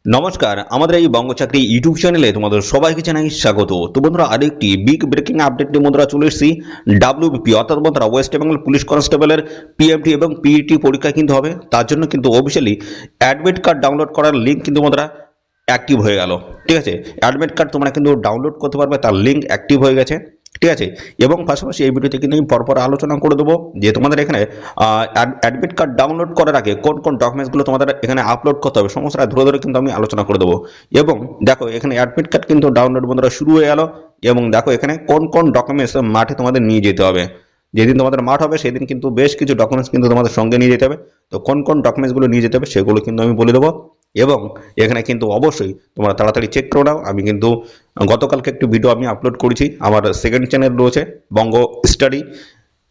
নমস্কার, আমাদের এই বঙ্গ চাকরি ইউটিউব চ্যানেলে তোমাদের সবাইকে জানাই স্বাগত। তো বন্ধুরা, আরেকটি বিগ ব্রেকিং আপডেট নিয়ে বন্ধুরা চলে এসেছি। ডাব্লিউবিপি অর্থাৎ বন্ধুরা ওয়েস্ট বেঙ্গল পুলিশ কনস্টেবলের পিএমটি এবং পিইটি পরীক্ষা কিন্তু হবে। তার জন্য কিন্তু অফিসিয়ালি অ্যাডমিট কার্ড ডাউনলোড করার লিঙ্ক কিন্তু বন্ধুরা অ্যাক্টিভ হয়ে গেল। ঠিক আছে, অ্যাডমিট কার্ড তোমরা কিন্তু ডাউনলোড করতে পারবে, তার লিঙ্ক অ্যাক্টিভ হয়ে গেছে। ঠিক আছে, এবং পাশাপাশি এই ভিডিওতে কিন্তু আমি পরপর আলোচনা করে দেবো যে তোমাদের এখানে অ্যাডমিট কার্ড ডাউনলোড করার আগে কোন কোন ডকুমেন্টসগুলো তোমাদের এখানে আপলোড করতে হবে সমস্যাটা ধরে ধরে কিন্তু আমি আলোচনা করে দেবো। এবং দেখো এখানে অ্যাডমিট কার্ড কিন্তু ডাউনলোড বন্ধুরা শুরু হয়ে গেল। এবং দেখো এখানে কোন কোন ডকুমেন্টস মাঠে তোমাদের নিয়ে যেতে হবে। যেদিন তোমাদের মাঠ হবে সেদিন কিন্তু বেশ কিছু ডকুমেন্টস কিন্তু তোমাদের সঙ্গে নিয়ে যেতে হবে। তো কোন কোন ডকুমেন্টসগুলো নিয়ে যেতে হবে সেগুলো কিন্তু আমি বলে দেবো। এবং এখানে কিন্তু অবশ্যই তোমরা তাড়াতাড়ি চেক করে নাও। আমি কিন্তু গতকালকে একটি ভিডিও আমি আপলোড করেছি, আমার সেকেন্ড চ্যানেল রয়েছে বঙ্গ স্টাডি,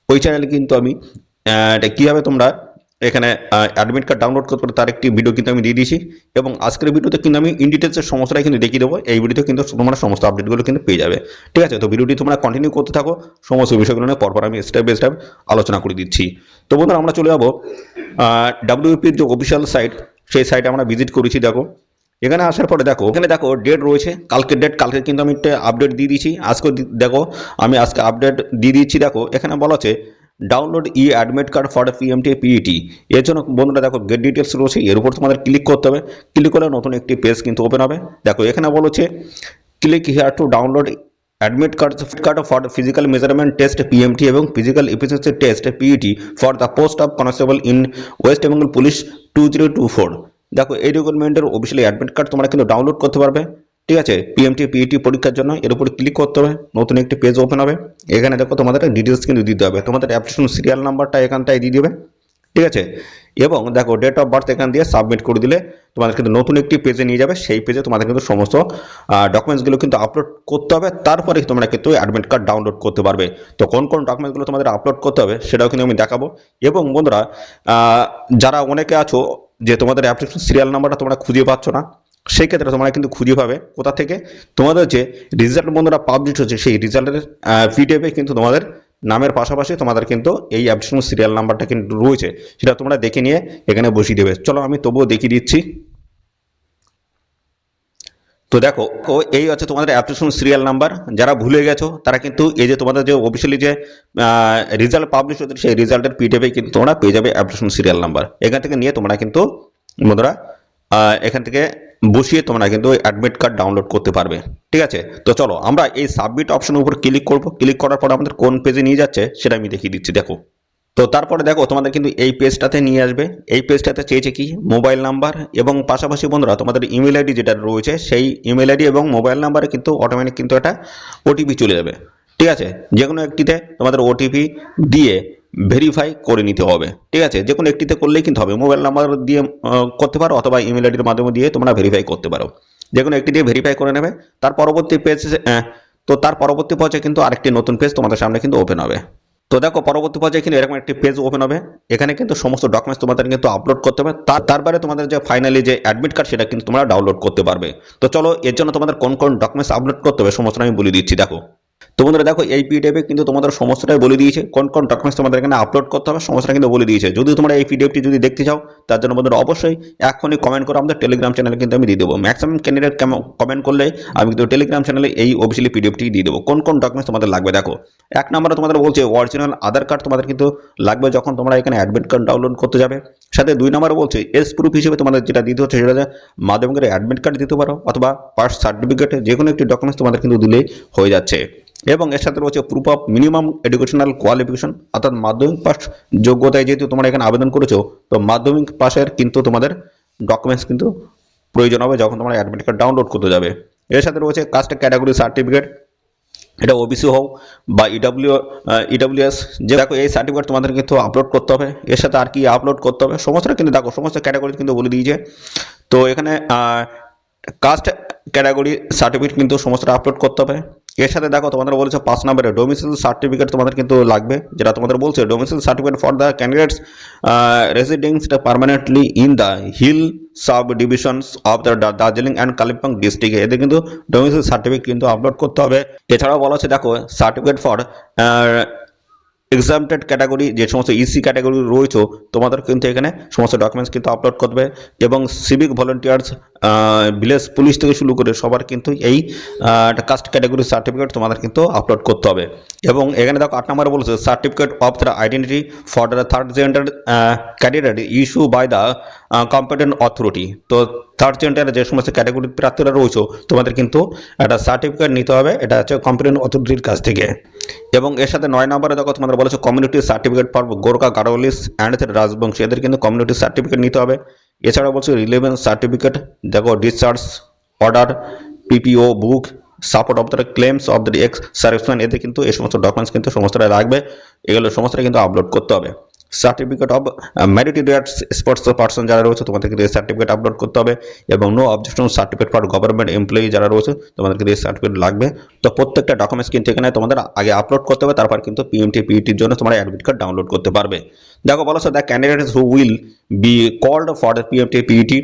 ওই চ্যানেলে কিন্তু আমি কীভাবে তোমরা এখানে অ্যাডমিট কার্ড ডাউনলোড করতে পারো তার একটি ভিডিও কিন্তু আমি দিয়ে দিয়েছি। এবং আজকের ভিডিওতে কিন্তু আমি ইন ডিটেলসের সমস্যাটাই কিন্তু দেখিয়ে দেবো। এই ভিডিওতে কিন্তু তোমরা সমস্ত আপডেটগুলো কিন্তু পেয়ে যাবে। ঠিক আছে, তো ভিডিওটি তোমরা কন্টিনিউ করতে থাকো, সমস্ত বিষয়গুলো নিয়ে পরপর আমি স্টেপ বাই স্টেপ আলোচনা করে দিচ্ছি। তো বন্ধুরা, আমরা চলে যাবো ডাব্লিউপির যে অফিসিয়াল সাইট, সেই সাইটে আমরা ভিজিট করেছি। দেখো এখানে আসার পরে দেখো এখানে দেখো ডেট রয়েছে, কালকের ডেট, কালকে কিন্তু আমি একটা আপডেট দিয়ে দিয়েছি। আজকে দেখো আমি আজকে আপডেট দিয়ে দিচ্ছি। দেখো এখানে বলা আছে download e admit card for PMT PET. এর জন্য বন্ধুরা দেখো গেট ডিটেলস রয়েছে, এর উপর তোমাদের ক্লিক করতে হবে। ক্লিক করলে নতুন একটি পেজ কিন্তু ওপেন হবে। দেখো এখানে বলেছে click here to download admit card for physical measurement test PMT এবং physical efficiency test PET for the post of constable in west Bengal police 2024। দেখো এই রিক্রুটমেন্টের অফিসিয়ালি অ্যাডমিট কার্ড তোমরা কিন্তু ডাউনলোড করতে পারবে। ঠিক আছে, পিএমটি পিইটি পরীক্ষার জন্য এর উপর ক্লিক করতে হবে, নতুন একটি পেজ ওপেন হবে। এখানে দেখো তোমাদের ডিটেলস কিন্তু দিতে হবে, তোমাদের অ্যাপ্লিকেশন সিরিয়াল নাম্বারটা এখানটায় দিয়ে দেবে। ঠিক আছে, এবং দেখো ডেট অফ বার্থ এখান দিয়ে সাবমিট করে দিলে তোমাদের কিন্তু নতুন একটি পেজে নিয়ে যাবে। সেই পেজে তোমাদের কিন্তু সমস্ত ডকুমেন্টসগুলো কিন্তু আপলোড করতে হবে, তারপরে তোমরা কিন্তু অ্যাডমিট কার্ড ডাউনলোড করতে পারবে। তো কোন কোন ডকুমেন্টসগুলো তোমাদের আপলোড করতে হবে সেটাও কিন্তু আমি দেখাবো। এবং বন্ধুরা, যারা অনেকে আছো যে তোমাদের অ্যাপ্লিকেশন সিরিয়াল নাম্বারটা তোমরা খুঁজে পাচ্ছ না, সেই ক্ষেত্রে তোমরা কিন্তু খুঁজে পাবে কোথা থেকে, তোমাদের যে রেজাল্ট বন্ধুরা পাবলিশ হচ্ছে সেই রেজাল্টের পিডিএফে কিন্তু তোমাদের নামের পাশাপাশি তোমাদের কিন্তু এই অ্যাপ্লিকেশন সিরিয়াল নাম্বারটা কিন্তু রয়েছে, সেটা তোমরা দেখে নিয়ে এখানে বসিয়ে দেবে। চলো আমি তবুও দেখিয়ে দিচ্ছি। তো দেখো এই হচ্ছে তোমাদের অ্যাপ্লিকেশন সিরিয়াল নাম্বার। যারা ভুলে গেছো তারা কিন্তু এই যে তোমাদের যে অফিসিয়ালি যে রেজাল্ট পাবলিশ হচ্ছে সেই রেজাল্টের পিডিএফে কিন্তু তোমরা পেয়ে যাবে অ্যাপ্লিকেশন সিরিয়াল নাম্বার। এখান থেকে নিয়ে তোমরা কিন্তু বন্ধুরা এখান থেকে বসিয়ে তোমরা কিন্তু অ্যাডমিট কার্ড ডাউনলোড করতে পারবে। ঠিক আছে, তো চলো আমরা এই সাবমিট অপশনের উপর ক্লিক করব। ক্লিক করার পর আমাদের কোন পেজে নিয়ে যাচ্ছে সেটা আমি দেখিয়ে দিচ্ছি। দেখো তো তারপরে দেখো তোমাদের কিন্তু এই পেজটাতে নিয়ে আসবে। এই পেজটাতে চেয়েছে কি মোবাইল নাম্বার এবং পাশাপাশি বন্ধুরা তোমাদের ইমেল আইডি যেটা রয়েছে সেই ইমেল আইডি এবং মোবাইল নাম্বারে কিন্তু অটোমেটিক কিন্তু একটা ওটিপি চলে যাবে। ঠিক আছে, যে কোনো একটিতে তোমাদের ওটিপি দিয়ে ভেরিফাই করে নিতে হবে। ঠিক আছে, যে কোনো একটিতে করলেই কিন্তু হবে, মোবাইল নাম্বার দিয়ে করতে পারো অথবা ইমেল আইডির মাধ্যমে দিয়ে তোমরা ভেরিফাই করতে পারো। যে কোনো একটি দিয়ে ভেরিফাই করে নেবে। তার পরবর্তী পেজ তো তার পরবর্তী পর্যায়ে কিন্তু আরেকটি নতুন পেজ তোমাদের সামনে কিন্তু ওপেন হবে। তো দেখো পরবর্তী পর্যায়ে কিন্তু এরকম একটি পেজ ওপেন হবে। এখানে কিন্তু সমস্ত ডকুমেন্টস তোমাদের কিন্তু আপলোড করতে হবে, তারপরে তোমাদের যে ফাইনালি যে অ্যাডমিট কার্ড সেটা কিন্তু তোমরা ডাউনলোড করতে পারবে। তো চলো এর জন্য তোমাদের কোন কোন ডকুমেন্টস আপলোড করতে হবে সমস্ত আমি বলে দিচ্ছি। দেখো তো বন্ধুরা দেখো এই পিডিএফে কিন্তু তোমাদের সমস্যাটাই বলে দিয়েছে, কোন কোন ডকুমেন্টস তোমাদের এখানে আপলোড করতে হবে সমস্যাটা কিন্তু বলে দিয়েছে। যদি তোমরা এই পিডিএফটি যদি দেখতে চাও তার জন্য বন্ধুরা অবশ্যই এখনই কমেন্ট করে আমাদের টেলিগ্রাম চ্যানেলে কিন্তু আমি দিয়ে দেবো। ম্যাক্সিমাম ক্যান্ডিডেট কমেন্ট করলে আমি কিন্তু টেলিগ্রাম চ্যানেলে এই অফিসিয়ালি পিডিএফটি দিয়ে দেবো কোন কোন ডকুমেন্টস তোমাদের লাগবে। দেখো এক নম্বরে তোমাদের বলছে অরিজিনাল আধার কার্ড তোমাদের কিন্তু লাগবে যখন তোমরা এখানে অ্যাডমিট কার্ড ডাউনলোড করতে যাবে। সাথে দুই নম্বরে বলছে এস প্রুফ হিসেবে তোমাদের যেটা দিতে হচ্ছে সেটা মাধ্যমিকের অ্যাডমিট কার্ড দিতে পারো অথবা পার্স সার্টিফিকেট, যে কোনো একটি ডকুমেন্টস তোমাদের কিন্তু দিলেই হয়ে যাচ্ছে। এবং এর সাথে রয়েছে proof of minimum educational qualification, অর্থাৎ মাধ্যমিক পাস যোগ্যতায় যেহেতু তোমরা এখানে আবেদন করেছো তো মাধ্যমিক পাসের কিন্তু তোমাদের ডকুমেন্টস কিন্তু প্রয়োজন হবে যখন তোমরা অ্যাডমিট কার্ড ডাউনলোড করতে যাবে। এর সাথে রয়েছে কাস্ট ক্যাটাগরি সার্টিফিকেট, এটা ওবিসি হোক বা ইডব্লিউএস, যে দেখো এই সার্টিফিকেট তোমাদের কিন্তু আপলোড করতে হবে। এর সাথে আর কি আপলোড করতে হবে সমস্তটা কিন্তু দেখো সমস্ত ক্যাটাগরি কিন্তু বলে দিয়েছে। তো এখানে কাস্ট ক্যাটাগরি সার্টিফিকেট কিন্তু সমস্তটা আপলোড করতে হবে। এর সাথে দেখো তোমাদের বলছে 5 নম্বরে ডোমিসাইল সার্টিফিকেট তোমাদের কিন্তু লাগবে, যেটা তোমাদের বলছে domicile certificate for the candidates residings permanently in the hill sub divisions of the Darjeeling and Kalimpong ডিস্ট্রিক্টে, এদের কিন্তু ডোমিসাইল সার্টিফিকেট কিন্তু আপলোড করতে হবে। এছাড়াও বলা হচ্ছে দেখো সার্টিফিকেট ফর এক্সামটেড ক্যাটাগরি যে সমস্ত ইসি ক্যাটাগরি রয়েছে তোমাদের কিন্তু এখানে সমস্ত ডকুমেন্টস কিন্তু আপলোড করবে এবং সিভিক ভলেন্টিয়ার্স ভিলেজ পুলিশ থেকে শুরু করে সবার কিন্তু এই কাস্ট ক্যাটাগরি সার্টিফিকেট তোমাদের কিন্তু আপলোড করতে হবে। এবং এখানে দেখো 8 নম্বরে বলেছে certificate of the identity for the third gender candidate issue by the competent authority. তো থার্ড জেন্ডারের যে সমস্ত ক্যাটাগরির প্রার্থীরা রয়েছে তোমাদের কিন্তু একটা সার্টিফিকেট নিতে হবে, এটা হচ্ছে কম্পিটেন্ট অথরিটির কাছ থেকে। এবং এর সাথে 9 নম্বরে দেখো তোমাদের বলেছে community certificate for Gorkha Garhwalis and Rajbanshi, এদের কিন্তু কমিউনিটি সার্টিফিকেট নিতে হবে। এছাড়াও বলছে রিলেভেন্স সার্টিফিকেট, দেখো discharge order, PPO book, support of the claims of the ex serviceman, এতে কিন্তু এই সমস্ত ডকুমেন্টস কিন্তু সমস্তটা লাগবে, এগুলো সমস্তটা কিন্তু আপলোড করতে হবে। Certificate of meritorious sports person যারা রয়েছে তোমাদের কিন্তু এই সার্টিফিকেট আপলোড করতে হবে। এবং no objection certificate for government employee যারা রয়েছে তোমাদের কিন্তু এই সার্টিফিকেট লাগবে। তো প্রত্যেকটা ডকুমেন্টস কিন্তু এখানে তোমাদের আগে আপলোড করতে হবে, তারপর কিন্তু পিএমটি পিইটির জন্য তোমরা অ্যাডমিট কার্ড ডাউনলোড করতে পারবে। দেখো বলা হচ্ছে the candidates who will be called for the PMT PET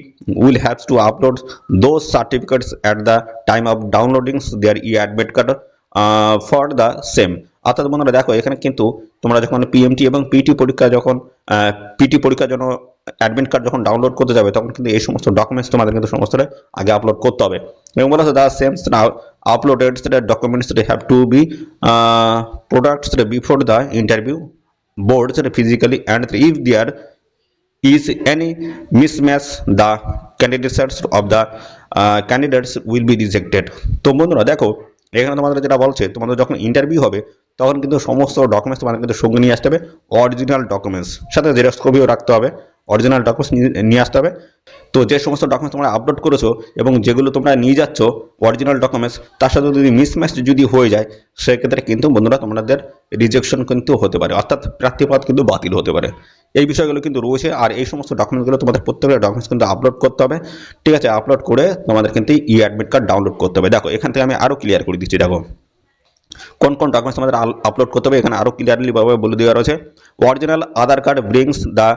will have to upload those certificates at the time of downloading their e-admit card for the same। অর্থাৎ বন্ধুরা দেখো এখানে কিন্তু তোমরা যখন পিএমটি এবং পিটি পরীক্ষা যখন পিটি পরীক্ষার জন্য অ্যাডমিট কার্ড যখন ডাউনলোড করতে যাবে তখন কিন্তু এই সমস্ত ডকুমেন্টস তোমাদের কিন্তু সমস্তটা আগে আপলোড করতে হবে। এবং বলা হচ্ছে the same uploaded documents have to be products before the interview boards physically, and if there is any mismatch the candidates of the candidates will be rejected। তো বন্ধুরা দেখো এখানে তোমাদের যেটা বলছে তোমাদের যখন ইন্টারভিউ হবে তখন কিন্তু সমস্ত ডকুমেন্টস তোমাদের কিন্তু সঙ্গে নিয়ে আসতে হবে, অরিজিনাল ডকুমেন্টস সাথে জেরক্স কপিও রাখতে হবে, অরিজিনাল ডকুমেন্টস নিয়ে আসতে হবে। তো যে সমস্ত ডকুমেন্টস তোমরা আপলোড করেছো এবং যেগুলো তোমরা নিয়ে যাচ্ছ অরিজিনাল ডকুমেন্টস তার সাথে যদি মিসম্যাচ যদি হয়ে যায় সেক্ষেত্রে কিন্তু বন্ধুরা তোমাদের রিজেকশন কিন্তু হতে পারে, অর্থাৎ প্রার্থীপদ কিন্তু বাতিল হতে পারে। এই বিষয়গুলো কিন্তু রয়েছে। আর এই সমস্ত ডকুমেন্টসগুলো তোমাদের প্রত্যেকটা ডকুমেন্টস কিন্তু আপলোড করতে হবে, ঠিক আছে? আপলোড করে তোমাদের কিন্তু ই অ্যাডমিট কার্ড ডাউনলোড করতে হবে। দেখো এখান থেকে আমি আরও ক্লিয়ার করে দিচ্ছি, দেখো কোন কোন ডকুমেন্টস আমাদের আপলোড করতে হবে এখানে আরও ক্লিয়ারলি ভাবে বলে দেওয়া রয়েছে। Original Aadhaar card brings the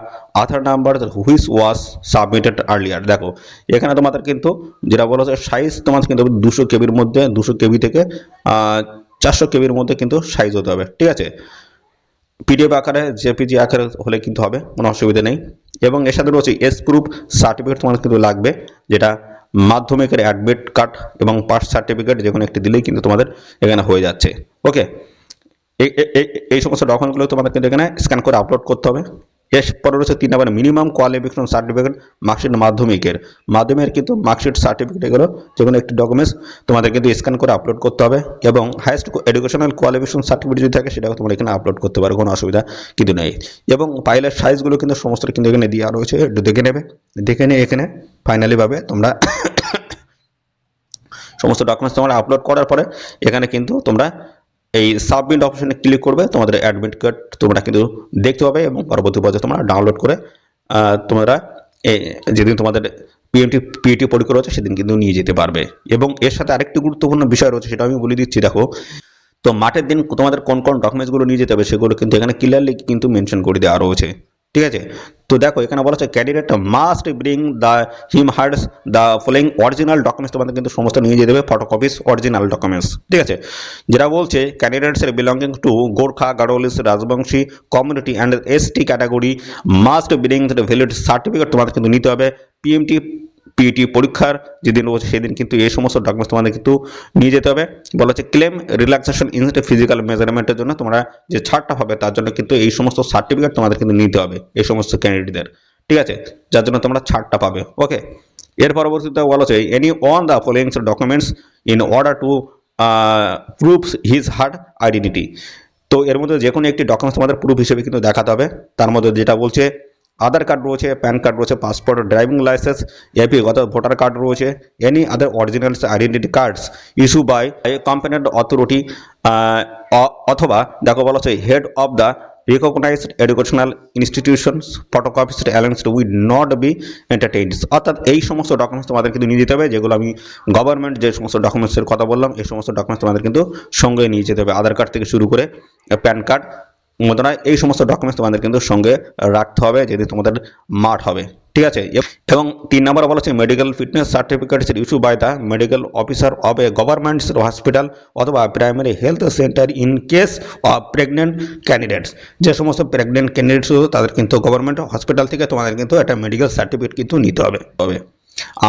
Aadhaar number which was submitted earlier. দেখো এখানে তোমাদের কিন্তু যেটা বলা হচ্ছে সাইজ তোমাদের কিন্তু 200 কেবির মধ্যে 200 কেবি থেকে 400 কেবির মধ্যে কিন্তু সাইজ হতে হবে, ঠিক আছে? পিডিএফ আকারে জেপিজি আকারে হলে কিন্তু হবে, কোনো অসুবিধা নেই। এবং এর সাথে রয়েছে এস প্রুফ সার্টিফিকেট তোমাদের কিন্তু লাগবে, যেটা মাধ্যমিকের অ্যাডমিট কার্ড এবং পাস সার্টিফিকেট যে কোনো একটি দিলেই কিন্তু তোমাদের এখানে হয়ে যাচ্ছে। ওকে, এই সমস্ত ডকুমেন্টগুলো তোমাদের কিন্তু এখানে স্ক্যান করে আপলোড করতে হবে। এরপরে রয়েছে 3 নম্বর মিনিমাম কোয়ালিফিকেশন সার্টিফিকেট, মার্কশিট মাধ্যমিকের কিন্তু মার্কশিট সার্টিফিকেট এগুলো যে কোনো একটি ডকুমেন্টস তোমাদের কিন্তু স্ক্যান করে আপলোড করতে হবে। এবং হাইয়েস্ট এডুকেশনাল কোয়ালিফিকেশন সার্টিফিকেট যদি থাকে সেটাও তোমরা এখানে আপলোড করতে পারো, কোনো অসুবিধা কিন্তু নেই। এবং ফাইলের সাইজগুলো কিন্তু সমস্ত কিন্তু এখানে দেওয়া রয়েছে, একটু দেখে নেবে, দেখে নিয়ে এখানে ফাইনালিভাবে তোমরা সমস্ত ডকুমেন্টস তোমরা আপলোড করার পরে এখানে কিন্তু তোমরা এই সাবমিট অপশনে ক্লিক করবে, তোমাদের অ্যাডমিট কার্ড তোমরা কিন্তু দেখতে পাবে এবং পরবর্তী পর্যায়ে তোমরা ডাউনলোড করে তোমরা যেদিন তোমাদের পিইটি পরীক্ষা রয়েছে সেদিন কিন্তু নিয়ে যেতে পারবে। এবং এর সাথে আরেকটি গুরুত্বপূর্ণ বিষয় রয়েছে, সেটা আমি বলে দিচ্ছি। দেখো তো মাঠের দিন তোমাদের কোন কোন ডকুমেন্টসগুলো নিয়ে যেতে হবে সেগুলো কিন্তু এখানে ক্লিয়ারলি কিন্তু মেনশন করে দেওয়া রয়েছে, ঠিক আছে? তো দেখো এখানে বলা হচ্ছে candidate must bring the him hertz the following original documents, তোমাদের কিন্তু সমস্ত নিয়ে যেতে হবে ফটোকপিস অরিজিনাল ডকুমেন্টস, ঠিক আছে? যেটা বলছে candidates belonging to Gorkha Garhwalis Rajbanshi community and ST category must bring the valid certificate, তোমাদের কিন্তু নিতে হবে। পিএমটি পিইটি পরীক্ষার যেদিন রয়েছে সেদিন কিন্তু এই সমস্ত ডকুমেন্টস তোমাদের কিন্তু নিয়ে যেতে হবে। বলা হচ্ছে ক্লেম রিল্যাক্সেশন ইন ফিজিক্যাল মেজারমেন্টের জন্য তোমরা যে ছাড়টা হবে তার জন্য কিন্তু এই সমস্ত সার্টিফিকেট তোমাদের কিন্তু নিতে হবে এই সমস্ত ক্যান্ডিডেটদের, ঠিক আছে? যার জন্য তোমরা ছাড়টা পাবে। ওকে, এর পরবর্তীতে বলা হচ্ছে any on the following documents in order to prove his hard identity. তো এর মধ্যে যে কোনো একটি ডকুমেন্টস তোমাদের প্রুফ হিসেবে কিন্তু দেখাতে হবে। তার মধ্যে যেটা বলছে আধার কার্ড রয়েছে, প্যান কার্ড রয়েছে, পাসপোর্ট, ড্রাইভিং লাইসেন্স, এপি অর্থাৎ ভোটার কার্ড রয়েছে, any other original identity cards issue by competent authority, অথবা দেখো বলা হচ্ছে head of the recognized educational institutions photocopies allowanced will not be entertained. অর্থাৎ এই সমস্ত ডকুমেন্টস তোমাদের কিন্তু নিয়ে যেতে হবে, যেগুলো আমি গভর্নমেন্ট যে সমস্ত ডকুমেন্টসের কথা বললাম এই সমস্ত ডকুমেন্টস তোমাদের কিন্তু সঙ্গে নিয়ে যেতে হবে। আধার কার্ড থেকে শুরু করে প্যান কার্ড, এই সমস্ত ডকুমেন্টস তোমাদের কিন্তু সঙ্গে রাখতে হবে যেদিন তোমাদের মাঠ হবে, ঠিক আছে। এবং 3 নম্বরে বলা আছে medical fitness certificates issue by the medical officer of a government hospital অথবা primary health centre in case of pregnant candidates. যে সমস্ত প্রেগনেন্ট ক্যান্ডিডেটস তাদের কিন্তু গভর্নমেন্ট হসপিটাল থেকে তোমাদের কিন্তু একটা মেডিকেল সার্টিফিকেট কিন্তু নিতে হবে।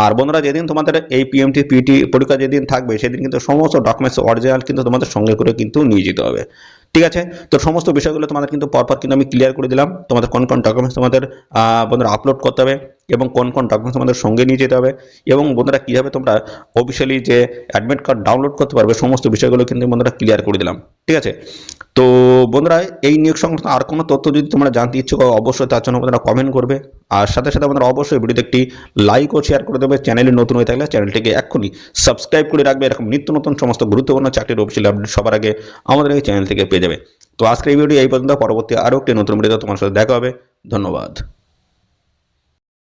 আর বন্ধুরা, যেদিন তোমাদের এই পিএমটি পিটি পরীক্ষা যেদিন থাকবে সেদিন কিন্তু সমস্ত ডকুমেন্টস অরিজিনাল কিন্তু তোমাদের সঙ্গে করে কিন্তু নিয়ে যেতে হবে। ঠিক আছে। তো সমস্ত বিষয়গুলো তোমাদের কিন্তু পরপর কিন্তু আমি ক্লিয়ার করে দিলাম। তোমাদের কোন কোন ডকুমেন্টস তোমাদের বন্ধুরা আপলোড করতে হবে এবং কোন কোন ডকুমেন্টস তোমাদের সঙ্গে নিয়ে যেতে হবে এবং বন্ধুরা কীভাবে তোমরা অফিসিয়ালি যে অ্যাডমিট কার্ড ডাউনলোড করতে পারবে সমস্ত বিষয়গুলো কিন্তু বন্ধুরা ক্লিয়ার করে দিলাম। ঠিক আছে। তো বন্ধুরা, এই নিয়োগ সংক্রান্ত আর কোনো তথ্য যদি তোমরা জানতে ইচ্ছুক অবশ্যই তার জন্য বন্ধুরা কমেন্ট করবে। আর সাথে সাথে বন্ধুরা অবশ্যই ভিডিওতে একটি লাইক ও শেয়ার করে দেবে। চ্যানেলে নতুন হয়ে থাকলে চ্যানেলটিকে এক্ষুনি সাবস্ক্রাইব করে রাখবে। এরকম নিত্য নতুন সমস্ত গুরুত্বপূর্ণ চাকরির অফিসিয়াল আপডেট সবার আগে আমাদের এই চ্যানেল থেকে পেয়ে যাবে। তো আজকের এই ভিডিও এই পর্যন্ত। পরবর্তী আরও একটি নতুন ভিডিওতে তোমার সাথে দেখা হবে। ধন্যবাদ।